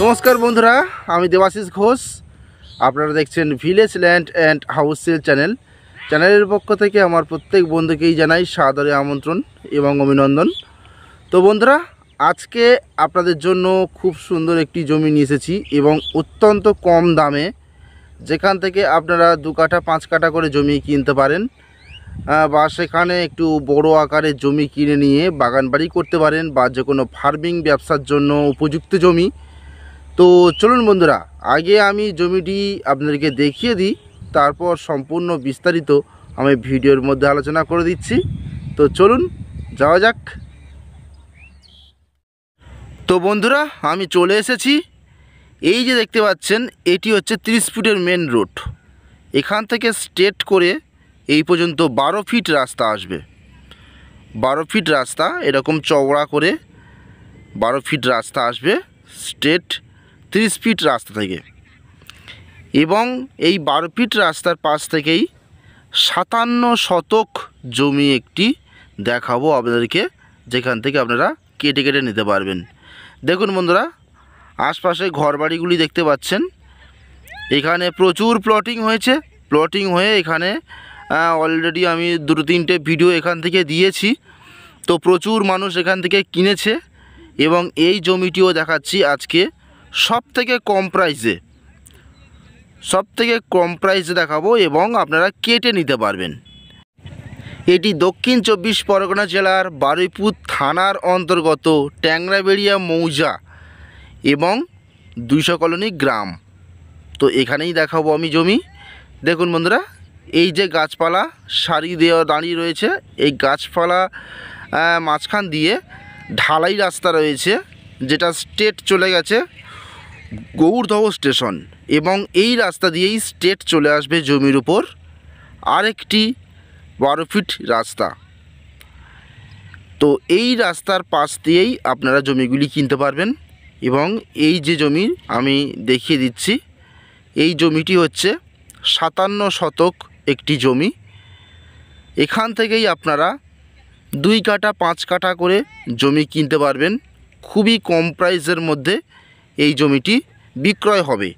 নমস্কার বন্ধুরা, আমি দেবাশিস ঘোষ। আপনারা দেখছেন village land and house sale চ্যানেলের পক্ষ থেকে আমার প্রত্যেক বন্ধুকেই জানাই সাদরে আমন্ত্রণ এবং অভিনন্দন। তো বন্ধুরা, আজকে আপনাদের জন্য খুব সুন্দর একটি জমি নিয়ে এসেছি এবং অত্যন্ত কম দামে, যেখান থেকে আপনারা 2 কাঠা 5 কাঠা করে জমি কিনতে পারেন বা সেখানে একটু বড় আকারের জমি কিনে নিয়ে বাগান বাড়ি করতে পারেন বা যে কোনো ফার্মিং ব্যবসার জন্য উপযুক্ত জমি। তো চলুন বন্ধুরা, আগে আমি জমিটি আপনাদেরকে দেখিয়ে দিই, তারপর সম্পূর্ণ বিস্তারিত আমি ভিডিওর মধ্যে আলোচনা করে দিচ্ছি। তো চলুন যাওয়া যাক। তো বন্ধুরা, আমি চলে এসেছি। এই যে দেখতে পাচ্ছেন, এটি হচ্ছে 30 ফুটের মেন রোড। এখান থেকে স্ট্রেট করে এই পর্যন্ত 12 ফিট রাস্তা আসবে। 12 ফিট রাস্তা, এরকম চওড়া করে 12 ফিট রাস্তা আসবে স্ট্রেট 30 ফিট রাস্তা থেকে। এবং এই 12 ফিট রাস্তার পাশ থেকেই 57 শতক জমি একটি দেখাবো আপনাদেরকে, যেখান থেকে আপনারা কেটে কেটে নিতে পারবেন। দেখুন বন্ধুরা, আশপাশে ঘরবাড়িগুলি দেখতে পাচ্ছেন। এখানে প্রচুর প্লটিং হয়েছে। প্লটিং হয়ে এখানে অলরেডি আমি 2-3টে ভিডিও এখান থেকে দিয়েছি। তো প্রচুর মানুষ এখান থেকে কিনেছে এবং এই জমিটিও দেখাচ্ছি আজকে সব থেকে কম প্রাইসে দেখাবো এবং আপনারা কেটে নিতে পারবেন। এটি দক্ষিণ 24 পরগনা জেলার বারুইপুর থানার অন্তর্গত ট্যাংরাবেড়িয়া মৌজা এবং 200 কলোনি গ্রাম। তো এখানেই দেখাবো আমি জমি। দেখুন বন্ধুরা, এই যে গাছপালা সারি দেওয়া দাঁড়িয়ে রয়েছে, এই গাছপালা মাঝখান দিয়ে ঢালাই রাস্তা রয়েছে, যেটা স্ট্রেট চলে গেছে গৌরদহ স্টেশন, এবং এই রাস্তা দিয়েই স্ট্রেট চলে আসবে জমির উপর আরেকটি 12 ফিট রাস্তা। তো এই রাস্তার পাশ দিয়েই আপনারা জমিগুলি কিনতে পারবেন। এবং এই যে জমি আমি দেখিয়ে দিচ্ছি, এই জমিটি হচ্ছে 57 শতক একটি জমি। এখান থেকেই আপনারা 2 কাঠা 5 কাঠা করে জমি কিনতে পারবেন। খুবই কম প্রাইসের মধ্যে এই জমিটি বিক্রয় হবে।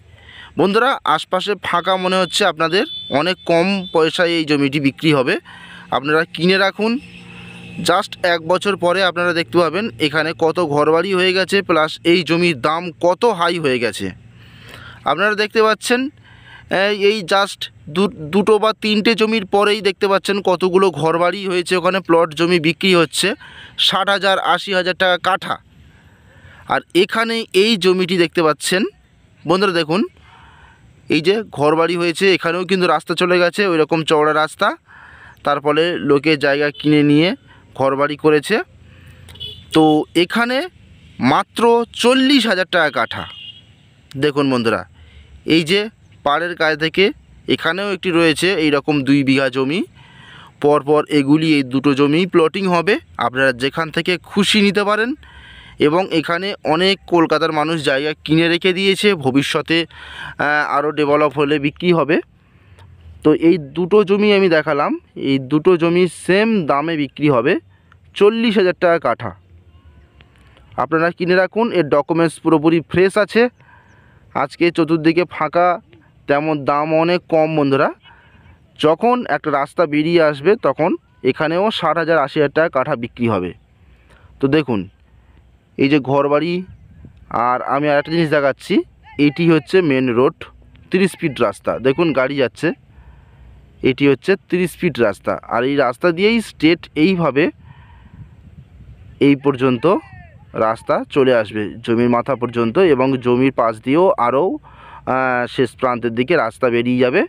বন্ধুরা, আশপাশে ফাঁকা মনে হচ্ছে আপনাদের, অনেক কম পয়সায় এই জমিটি বিক্রি হবে। আপনারা কিনে রাখুন, জাস্ট 1 বছর পরে আপনারা দেখতে পাবেন এখানে কত ঘরবাড়ি হয়ে গেছে, প্লাস এই জমির দাম কত হাই হয়ে গেছে। আপনারা দেখতে পাচ্ছেন এই জাস্ট 2টো বা 3টে জমির পরেই দেখতে পাচ্ছেন কতগুলো ঘরবাড়ি হয়েছে। ওখানে প্লট জমি বিক্রি হচ্ছে 60,000 80,000 টাকা কাঠা। আর এখানে এই জমিটি দেখতে পাচ্ছেন বন্ধুরা, দেখুন এই যে ঘরবাড়ি হয়েছে, এখানেও কিন্তু রাস্তা চলে গেছে, ওই রকম চওড়া রাস্তা। তারপরে লোকে জায়গা কিনে নিয়ে ঘরবাড়ি করেছে। তো এখানে মাত্র 40,000 টাকা কাঠা। দেখুন বন্ধুরা, এই যে পাড়ের গায়ে থেকে এখানেও একটি রয়েছে এই রকম 2 বিঘা জমি। পরপর এগুলি এই 2টো জমি প্লটিং হবে, আপনারা যেখান থেকে খুশি নিতে পারেন। এবং এখানে অনেক কলকাতার মানুষ জায়গা কিনে রেখে দিয়েছে, ভবিষ্যতে আরও ডেভেলপ হলে বিক্রি হবে। তো এই 2টো জমি আমি দেখালাম, এই 2টো জমি সেম দামে বিক্রি হবে 40,000 টাকা কাঠা। আপনারা কিনে রাখুন, এর ডকুমেন্টস পুরোপুরি ফ্রেশ আছে। আজকে চতুর্দিকে ফাঁকা, তেমন দাম অনেক কম বন্ধুরা। যখন একটা রাস্তা বেরিয়ে আসবে তখন এখানেও 60,000 80,000 টাকা কাঠা বিক্রি হবে। তো দেখুন এই যে ঘরবাড়ি। আর আমি আরেকটা জিনিস দেখাচ্ছি, এটি হচ্ছে মেন রোড, 30 ফিট রাস্তা। দেখুন গাড়ি যাচ্ছে, এটি হচ্ছে 30 ফিট রাস্তা। আর এই রাস্তা দিয়েই স্ট্রেট এইভাবে এই পর্যন্ত রাস্তা চলে আসবে জমির মাথা পর্যন্ত, এবং জমির পাশ দিয়েও আরও শেষ প্রান্তের দিকে রাস্তা বেরিয়ে যাবে।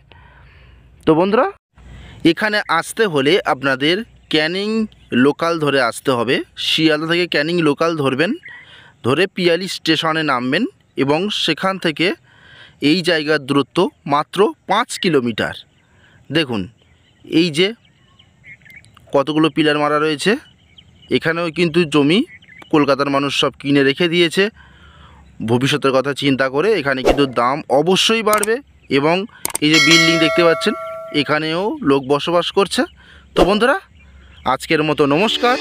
তো বন্ধুরা, এখানে আসতে হলে আপনাদের ক্যানিং লোকাল ধরে আসতে হবে। শিয়ালদা থেকে ক্যানিং লোকাল ধরবেন, ধরে পিয়ালি স্টেশনে নামবেন এবং সেখান থেকে এই জায়গার দূরত্ব মাত্র 5 কিলোমিটার। দেখুন এই যে কতগুলো পিলার মারা রয়েছে। এখানেও কিন্তু জমি কলকাতার মানুষ সব কিনে রেখে দিয়েছে ভবিষ্যতের কথা চিন্তা করে। এখানে কিন্তু দাম অবশ্যই বাড়বে। এবং এই যে বিল্ডিং দেখতে পাচ্ছেন, এখানেও লোক বসবাস করছে। তো বন্ধুরা, আজকের মতো নমস্কার।